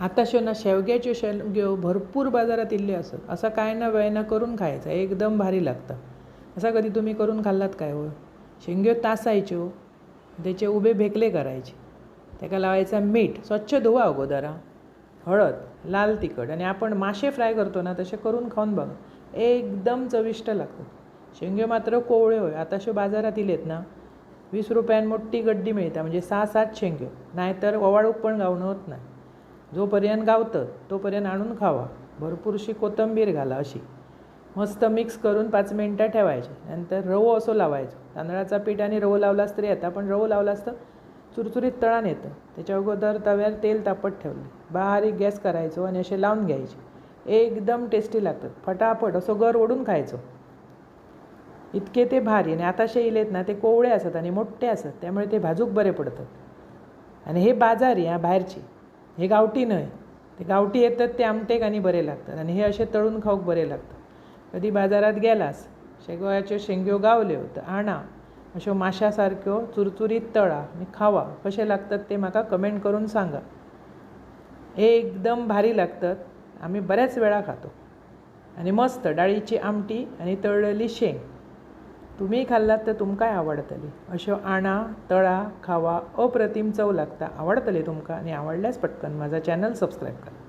आताशो ना शेवग्याच्यो शेंग्यो भरपूर बाजारात इल्ल्यो असत. असं काय ना वेळ ना करून खायचं, एकदम भारी लागतं. असा कधी तुम्ही करून खाल्लात काय हो? शेंग्यो तासायच्यो, त्याचे उभे भेकले करायचे, त्याला लावायचा मीठ, स्वच्छ धुवा अगोदर, हळद, लाल तिखट, आणि आपण मासे फ्राय करतो ना तसे करून खाऊन बघा, एकदम चविष्ट लागतात. शेंग्यो मात्र कोवळे होय. आताशो बाजारात इलेत ना, 20 रुपयान मोठी गड्डी मिळता, म्हणजे 6-7 शेंग्यो, नाहीतर ओवाळूक पण गावणं होत नाही. जोपर्यंत गावतं तोपर्यंत आणून खावा. भरपूरशी कोथिंबीर घाला, अशी मस्त मिक्स करून 5 मिनटं ठेवायचे. नंतर रवो असो लावायचो. तांदळाचा पीठ आणि रवो लावलास तरी येतं, पण रवो लावलास तर चुरचुरीत तळान येतं. त्याच्या अगोदर तव्यावर तेल तापत ठेवले, बारीक गॅस करायचो आणि असे लावून घ्यायचे. एकदम टेस्टी लागतात. फटाफट असं गर ओढून खायचो, इतके ते भारी. आणि आताशे इलेत ना ते कोवळे असतात आणि मोठे असतात, त्यामुळे ते भाजूक बरे पडतात. आणि हे बाजारी, बाहेरचे, हे गावठी नाही. ते गावठी येतात ते आमटेक आणि बरे लागतात, आणि हे असे तळून खाऊक बरे लागतात. कधी बाजारात गेलास, शेवग्याच्यो शेंग्यो गावल्यो तर आणा, अशो माशासारक्यो चुरचुरीत तळा आणि खावा. कसे लागतात ते म्हाका कमेंट करून सांगा. एकदम भारी लागतात. आम्ही बऱ्याच वेळा खातो. आणि मस्त डाळीची आमटी आणि तळलेली शेंग. तुम्ही खाल्लात तर तुमकांय आवडतली. अशो आणा, तळा, खावा, अप्रतिम चव लागता. आवडतले तुमका, आणि आवडल्यास पटकन माझा चॅनल सबस्क्राईब करा.